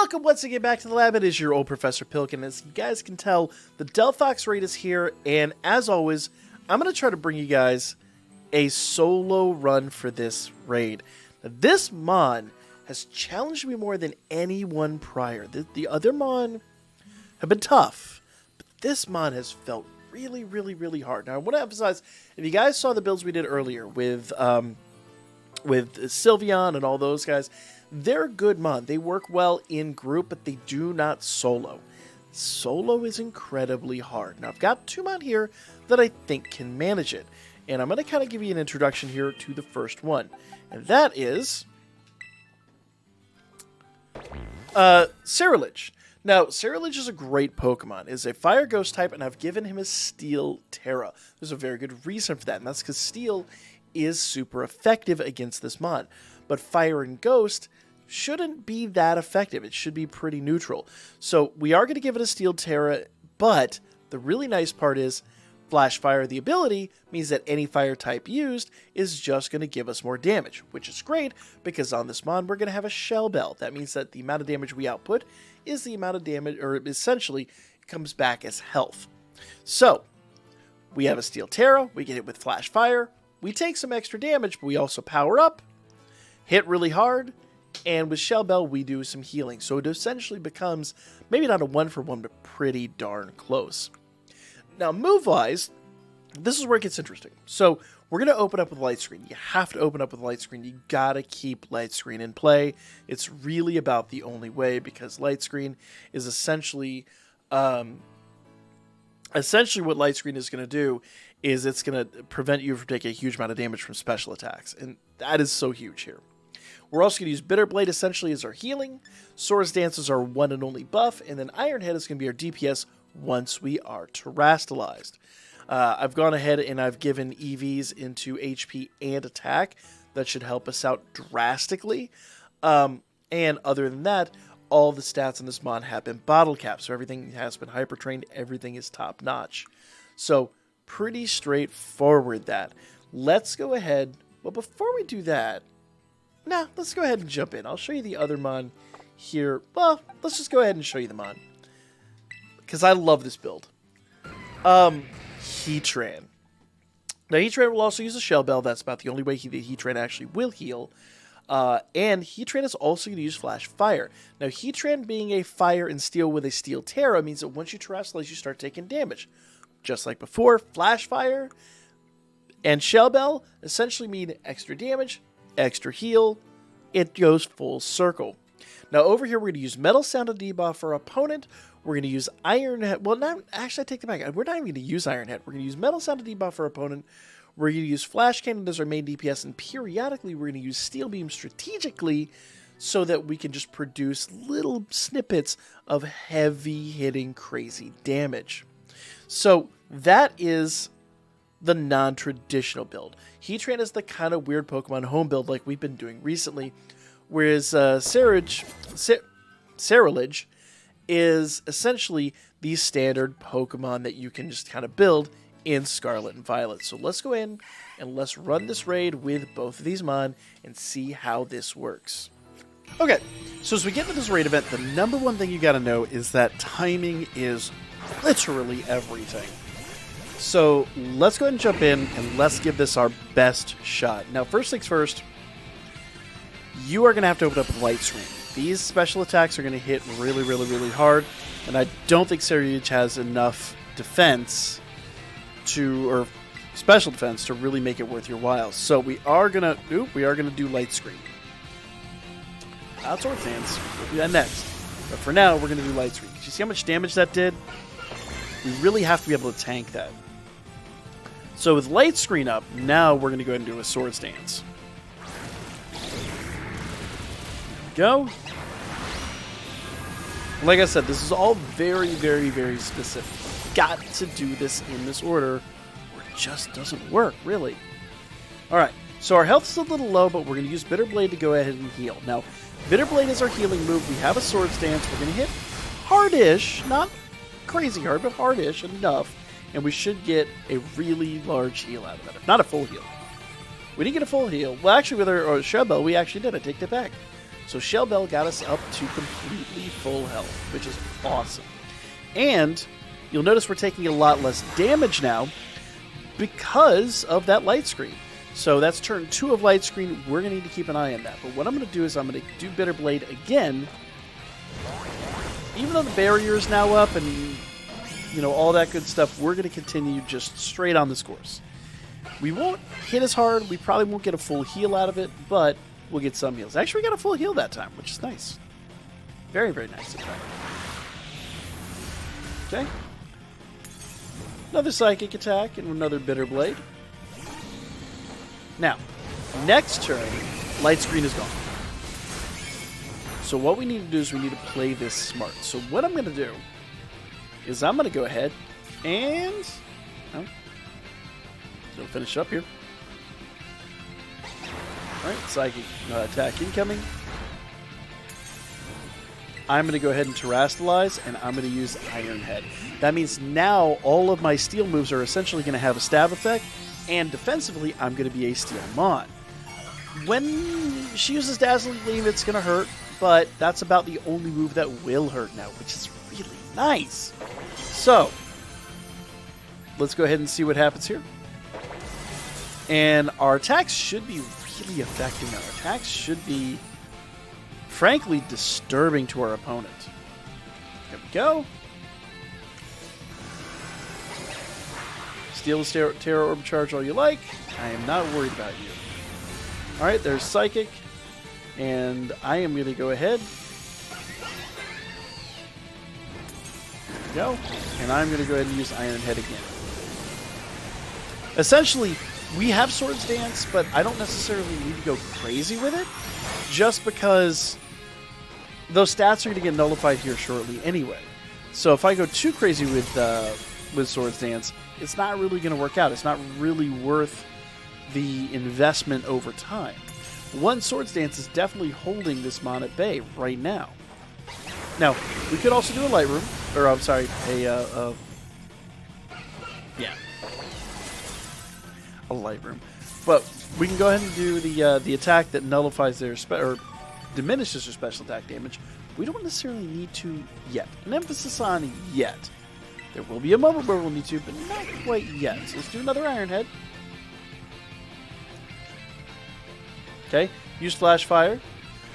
Welcome once again back to the lab. It is your old Professor Pilkin. As you guys can tell, the Delphox raid is here, and as always, I'm going to try to bring you guys a solo run for this raid. Now, this Mon has challenged me more than anyone prior. The other Mon have been tough, but this Mon has felt really, really, really hard. Now, I want to emphasize, if you guys saw the builds we did earlier with Sylveon and all those guys, they're good Mon. They work well in group, but they do not solo. Solo is incredibly hard. Now, I've got two Mon here that I think can manage it. And I'm going to kind of give you an introduction here to the first one. And that is Ceruledge. Now, Ceruledge is a great Pokemon. It's a Fire Ghost type, and I've given him a Steel Tera. There's a very good reason for that, and that's because Steel is super effective against this Mon. But Fire and Ghost shouldn't be that effective. It should be pretty neutral. So we are going to give it a Steel Tera, but the really nice part is Flash Fire, the ability, means that any fire type used is just going to give us more damage, which is great because on this Mon we're going to have a Shell Bell. That means that the amount of damage we output is the amount of damage, or essentially it comes back as health. So we have a Steel Tera, we get hit with Flash Fire, we take some extra damage, but we also power up, hit really hard, and with Shell Bell we do some healing. So it essentially becomes maybe not a 1-for-1, but pretty darn close. Now, move-wise, this is where it gets interesting. So, we're going to open up with Light Screen. You have to open up with Light Screen. You got to keep Light Screen in play. It's really about the only way, because Light Screen is essentially what Light Screen is going to do is it's going to prevent you from taking a huge amount of damage from special attacks, and that is so huge here. We're also going to use Bitter Blade essentially as our healing. Swords Dance is our one and only buff, and then Iron Head is going to be our DPS once we are terastallized. I've gone ahead and I've given EVs into HP and attack. That should help us out drastically. And other than that, all the stats in this Mon have been bottle capped. So everything has been hyper trained. Everything is top notch. So pretty straightforward that. Let's go ahead. Well, before we do that, let's go ahead and jump in. I'll show you the other Mon here. Well, let's just go ahead and show you the Mon, because I love this build. Heatran. Now, Heatran will also use a Shell Bell. That's about the only way the Heatran actually will heal. And Heatran is also going to use Flash Fire. Now, Heatran being a Fire and Steel with a Steel Tera means that once you terastallize, you start taking damage. Just like before, Flash Fire and Shell Bell essentially mean extra damage, extra heal. It goes full circle. Now, over here, we're going to use Metal Sound to debuff our opponent. We're going to use Iron Head. Well, actually, I take that back. We're not even going to use Iron Head. We're going to use Metal Sound to debuff our opponent. We're going to use Flash Cannon as our main DPS. And periodically, we're going to use Steel Beam strategically so that we can just produce little snippets of heavy-hitting, crazy damage. So that is the non-traditional build. Heatran is the kind of weird Pokemon home build like we've been doing recently. Whereas Ceruledge is essentially the standard Pokemon that you can just kind of build in Scarlet and Violet. So let's go in and let's run this raid with both of these Mon and see how this works. Okay, so as we get into this raid event, the number one thing you got to know is that timing is literally everything. So let's go ahead and jump in and let's give this our best shot. Now, first things first, you are going to have to open up with Light Screen. These special attacks are going to hit really, really, really hard, and I don't think Ceruledge has enough defense or special defense to really make it worth your while. So we are going to do Light Screen. Sword Dance. We'll do that next. But for now, we're going to do Light Screen. Did you see how much damage that did? We really have to be able to tank that. So with Light Screen up, now we're going to go ahead and do a Swords Dance. Go. Like I said, this is all very, very, very specific. Got to do this in this order, or it just doesn't work, really. Alright, so our health is a little low, but we're going to use Bitter Blade to go ahead and heal. Now, Bitter Blade is our healing move. We have a Swords Dance. We're going to hit hardish, not crazy hard, but hardish enough, and we should get a really large heal out of it. If not a full heal. We didn't get a full heal. Well, actually, with our Shell Bell, we actually did. I take that back. So Shell Bell got us up to completely full health, which is awesome. And you'll notice we're taking a lot less damage now because of that light screen. So that's turn 2 of light screen. We're going to need to keep an eye on that. But what I'm going to do is I'm going to do Bitter Blade again. Even though the barrier is now up and, you know, all that good stuff, we're going to continue just straight on this course. We won't hit as hard. We probably won't get a full heal out of it, but we'll get some heals. Actually, we got a full heal that time, which is nice. Very, very nice, in fact. Okay. Another Psychic attack and another Bitter Blade. Now, next turn, Light Screen is gone. So what we need to do is we need to play this smart. So what I'm going to do is I'm going to go ahead and... Oh, we'll finish up here. Alright, Psychic attack incoming. I'm going to go ahead and Terrastalize, and I'm going to use Iron Head. That means now all of my Steel moves are essentially going to have a stab effect, and defensively, I'm going to be a Steel Mon. When she uses Dazzling Gleam, it's going to hurt, but that's about the only move that will hurt now, which is really nice. So, let's go ahead and see what happens here. And our attacks should be really effective now. Our attacks should be, frankly, disturbing to our opponent. There we go. Steal the Tera Orb Charge all you like. I am not worried about you. Alright, there's Psychic. And I am going to go ahead. There we go. And I'm going to go ahead and use Iron Head again. Essentially, we have Swords Dance, but I don't necessarily need to go crazy with it. Just because those stats are going to get nullified here shortly anyway. So if I go too crazy with Swords Dance, it's not really going to work out. It's not really worth the investment over time. One Swords Dance is definitely holding this Mon at bay right now. Now, we could also do a Light Room, or I'm sorry, a Light Room. But we can go ahead and do the attack that nullifies their or diminishes their special attack damage. We don't necessarily need to yet. An emphasis on yet. There will be a moment where we'll need to, but not quite yet. So let's do another Iron Head. Okay, use Flash Fire.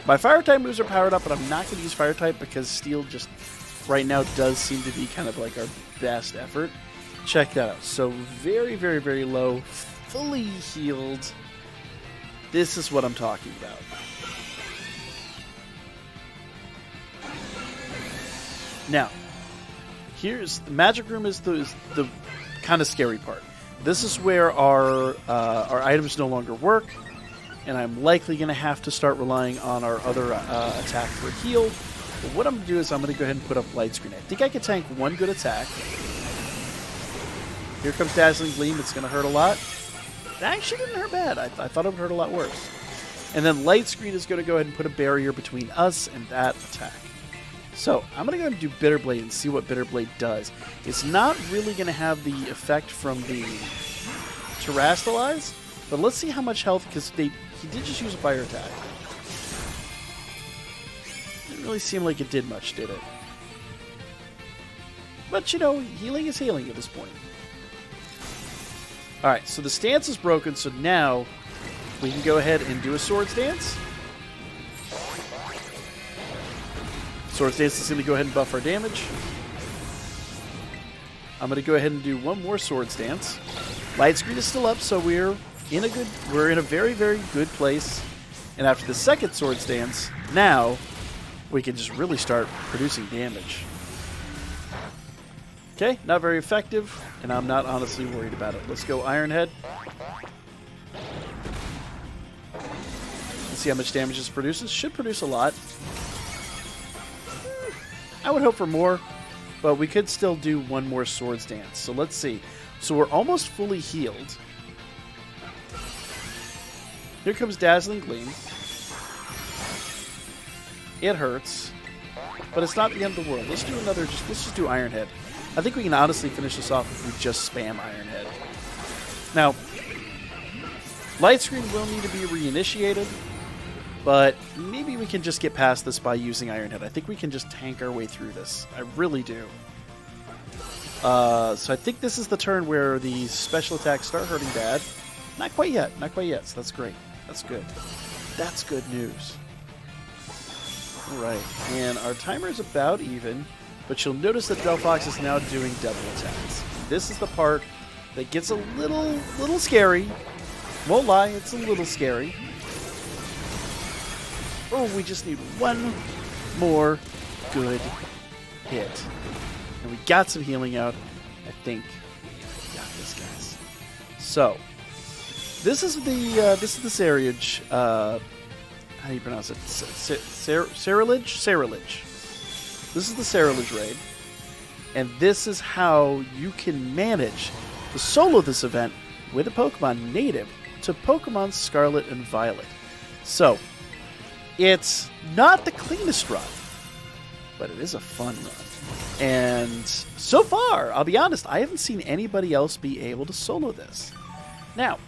My Fire type moves are powered up, but I'm not going to use Fire type because Steel just right now does seem to be kind of like our best effort. Check that out. So very, very, very low, fully healed. This is what I'm talking about. Now, here's the Magic Room is the kind of scary part. This is where our items no longer work, and I'm likely going to have to start relying on our other attack for a heal. But what I'm going to do is I'm going to go ahead and put up Light Screen. I think I can tank one good attack. Here comes Dazzling Gleam. It's going to hurt a lot. It actually didn't hurt bad. I thought it would hurt a lot worse. And then Light Screen is going to go ahead and put a barrier between us and that attack. So I'm going to go ahead and do Bitter Blade and see what Bitter Blade does. It's not really going to have the effect from the Terrastalize, but let's see how much health, because he did just use a fire attack. Didn't really seem like it did much, did it? But, you know, healing is healing at this point. Alright, so the stance is broken, so now we can go ahead and do a Swords Dance. Swords Dance is going to go ahead and buff our damage. I'm going to go ahead and do one more Swords Dance. Light Screen is still up, so we're in a very, very good place. And after the second Swords Dance, now we can just really start producing damage. Okay, not very effective, and I'm not honestly worried about it. Let's go Iron Head. Let's see how much damage this produces. Should produce a lot. I would hope for more, but we could still do one more Swords Dance. So let's see. So we're almost fully healed. Here comes Dazzling Gleam. It hurts, but it's not the end of the world. Let's do another. Let's just do Iron Head. I think we can honestly finish this off if we just spam Iron Head. Now, Light Screen will need to be reinitiated. But maybe we can just get past this by using Iron Head. I think we can just tank our way through this. I really do. So I think this is the turn where the special attacks start hurting bad. Not quite yet. Not quite yet. So that's great. That's good. That's good news. All right. And our timer is about even. But you'll notice that Delphox is now doing double attacks. This is the part that gets a little scary. Won't lie, it's a little scary. Oh, we just need one more good hit. And we got some healing out. I think we got this, guys. So, this is the Ceruledge. How do you pronounce it? Ceruledge? Ceruledge. This is the Ceruledge raid. And this is how you can manage to solo this event with a Pokemon native to Pokemon Scarlet and Violet. So, it's not the cleanest run, but it is a fun run. And so far, I'll be honest, I haven't seen anybody else be able to solo this. Now,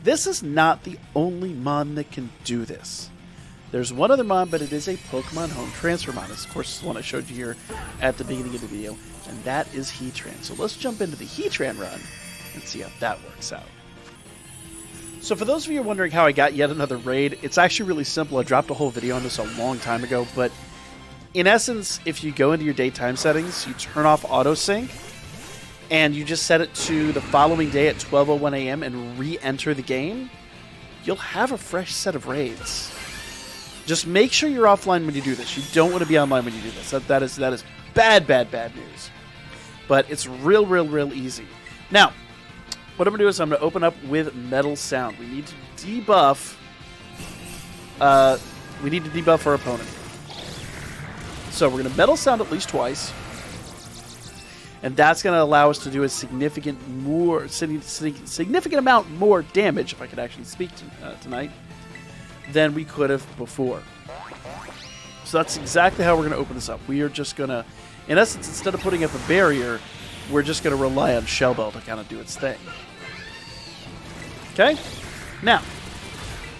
this is not the only mon that can do this. There's one other mon, but it is a Pokemon Home Transfer mon. This, of course, is the one I showed you here at the beginning of the video, and that is Heatran. So let's jump into the Heatran run and see how that works out. So for those of you wondering how I got yet another raid, it's actually really simple. I dropped a whole video on this a long time ago, but in essence, if you go into your daytime settings, you turn off auto-sync, and you just set it to the following day at 12:01 a.m. and re-enter the game, you'll have a fresh set of raids. Just make sure you're offline when you do this. You don't want to be online when you do this. That is bad news. But it's real easy. Now, what I'm going to do is I'm going to open up with Metal Sound. We need to debuff. Our opponent. So we're going to Metal Sound at least twice, and that's going to allow us to do a significant amount more damage, if I could actually speak tonight, than we could have before. So that's exactly how we're going to open this up. We are just going to, in essence, instead of putting up a barrier, we're just going to rely on Shell Bell to kind of do its thing. Okay? Now,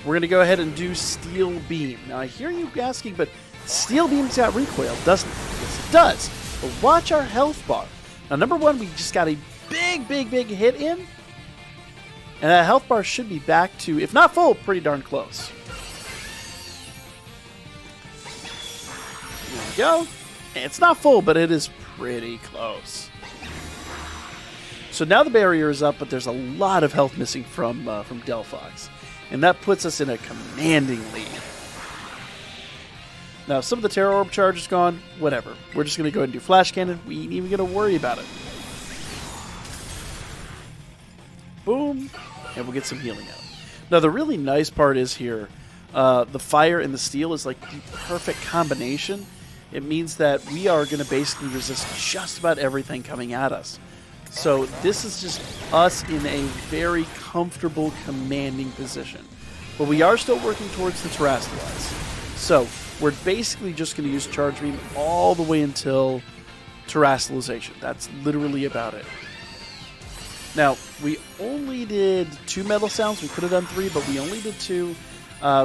we're going to go ahead and do Steel Beam. Now, I hear you asking, but Steel Beam's got recoil, doesn't it? Yes, it does. But watch our health bar. Now, number one, we just got a big hit in. And that health bar should be back to, if not full, pretty darn close. There we go. It's not full, but it is pretty close. So now the barrier is up, but there's a lot of health missing from Delphox. And that puts us in a commanding lead. Now, some of the Terra Orb charge is gone. Whatever. We're just going to go ahead and do Flash Cannon. We ain't even going to worry about it. Boom. And we'll get some healing out. Now, the really nice part is here, the fire and the steel is like the perfect combination. It means that we are going to basically resist just about everything coming at us. So this is just us in a very comfortable, commanding position. But we are still working towards the Terastalize. So we're basically just going to use Charge Beam all the way until Terastalization. That's literally about it. Now, we only did 2 Metal Sounds. We could have done 3, but we only did 2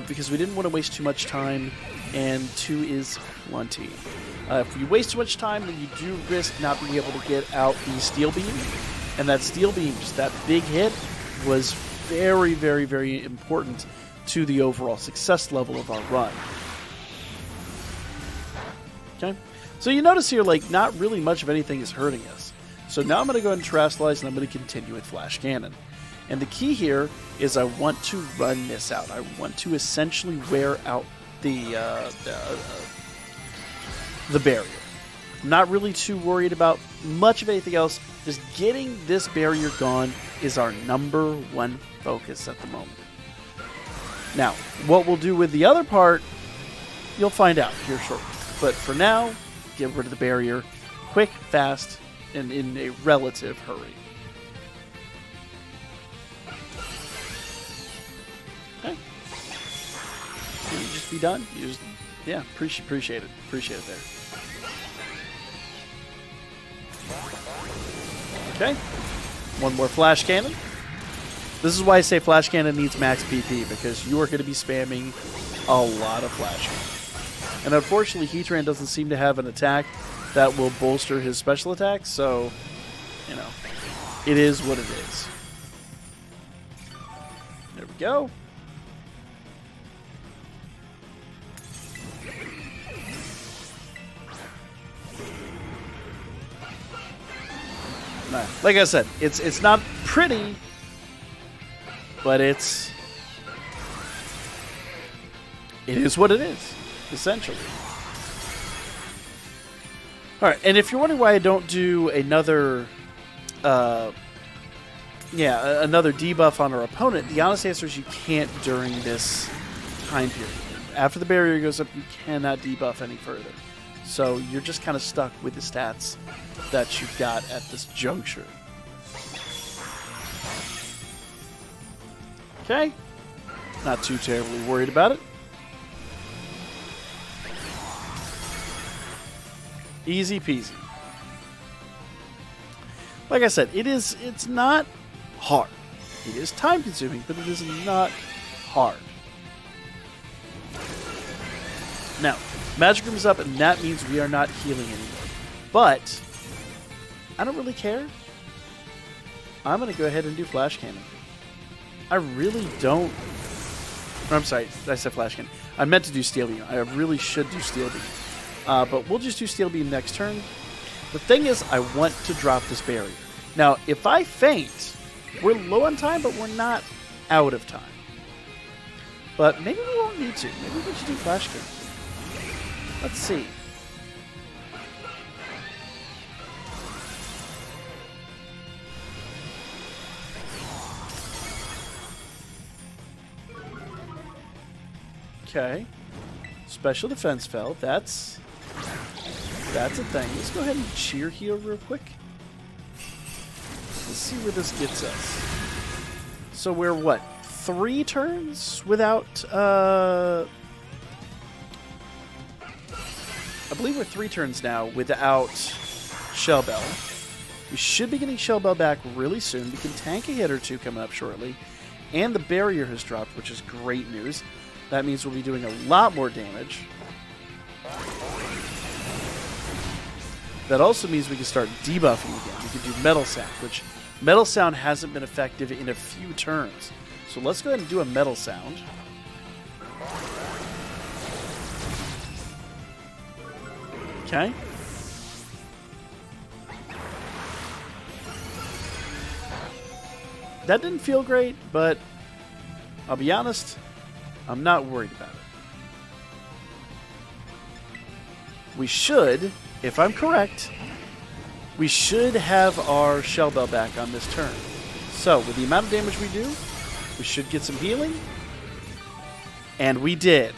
because we didn't want to waste too much time, and 2 is plenty. If you waste too much time, then you do risk not being able to get out the Steel Beam. And that Steel Beam, just that big hit, was very important to the overall success level of our run. Okay? So you notice here, like, not really much of anything is hurting us. So now I'm going to go ahead and Terastalize, and I'm going to continue with Flash Cannon. And the key here is I want to run this out. I want to essentially wear out the barrier. I'm not really too worried about much of anything else. Just getting this barrier gone is our number one focus at the moment. Now, what we'll do with the other part, you'll find out here shortly. But for now, get rid of the barrier quick, fast, and in a relative hurry. Okay. Can you just be done? You just, yeah, appreciate it. Appreciate it there. Okay. One more Flash Cannon. This is why I say Flash Cannon needs max PP, because you are going to be spamming a lot of Flash Cannon. And unfortunately, Heatran doesn't seem to have an attack that will bolster his special attack, so, you know, it is what it is. There we go. Like I said, it's not pretty, but it is what it is, essentially. All right, and if you're wondering why I don't do another, another debuff on our opponent, the honest answer is you can't during this time period. After the barrier goes up, you cannot debuff any further. So you're just kind of stuck with the stats that you've got at this juncture. Okay. Not too terribly worried about it. Easy peasy. Like I said, it's not hard. It is time consuming, but it is not hard. Now, Magic Room is up, and that means we are not healing anymore. But I don't really care. I'm going to go ahead and do Flash Cannon. I really don't... I'm sorry, I said Flash Cannon. I meant to do Steel Beam. I really should do Steel Beam. But we'll just do Steel Beam next turn. The thing is, I want to drop this barrier. Now, if I faint, we're low on time, but we're not out of time. But maybe we won't need to. Maybe we should do Flash Cannon. Let's see. Okay. Special defense fell. That's a thing. Let's go ahead and cheer heal real quick. Let's see where this gets us. So we're what? 3 turns without I believe we're 3 turns now without Shell Bell. We should be getting Shell Bell back really soon. We can tank a hit or two coming up shortly. And the barrier has dropped, which is great news. That means we'll be doing a lot more damage. That also means we can start debuffing again. We can do Metal Sound, which Metal Sound hasn't been effective in a few turns. So let's go ahead and do a Metal Sound. Okay. That didn't feel great, but I'll be honest, I'm not worried about it. We should, if I'm correct, we should have our Shell Bell back on this turn. So, with the amount of damage we do, we should get some healing. And we did.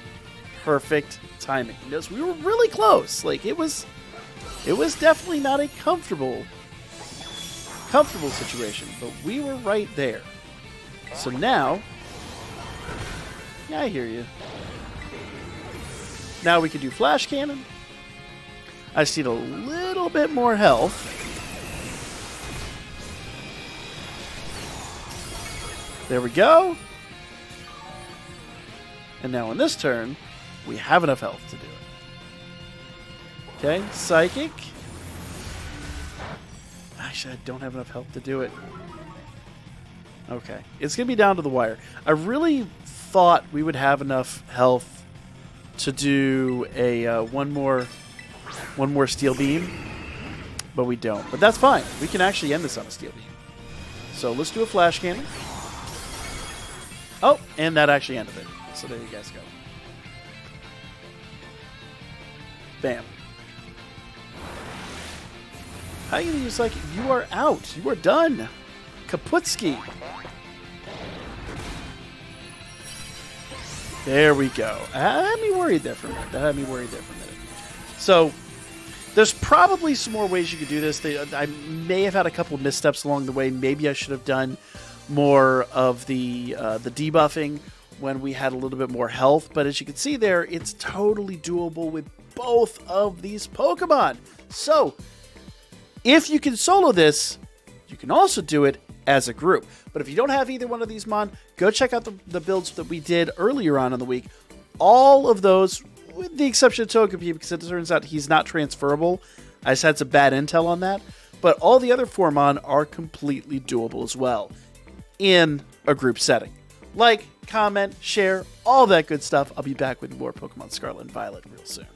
Perfect timing. Yes, we were really close. Like, it was definitely not a comfortable situation, but we were right there. So now, yeah, I hear you. Now we can do Flash Cannon. I just need a little bit more health. There we go. And now on this turn, we have enough health to do it. Okay, Psychic. Actually, I don't have enough health to do it. Okay, it's going to be down to the wire. I really thought we would have enough health to do a one more Steel Beam, but we don't. But that's fine. We can actually end this on a Steel Beam. So let's do a Flash Cannon. Oh, and that actually ended it. So there you guys go. Bam. How are you going to use Psychic? You are out. You are done. Kaputski. There we go. That had me worried there for a minute. So, there's probably some more ways you could do this. I may have had a couple of missteps along the way. Maybe I should have done more of the debuffing when we had a little bit more health. But as you can see there, it's totally doable with both of these Pokemon. So, if you can solo this, you can also do it as a group. But if you don't have either one of these Mon, go check out the builds that we did earlier on in the week. All of those, with the exception of Togepi, because it turns out he's not transferable. I just had some bad intel on that. But all the other 4 Mon are completely doable as well in a group setting. Like, comment, share, all that good stuff. I'll be back with more Pokemon Scarlet and Violet real soon.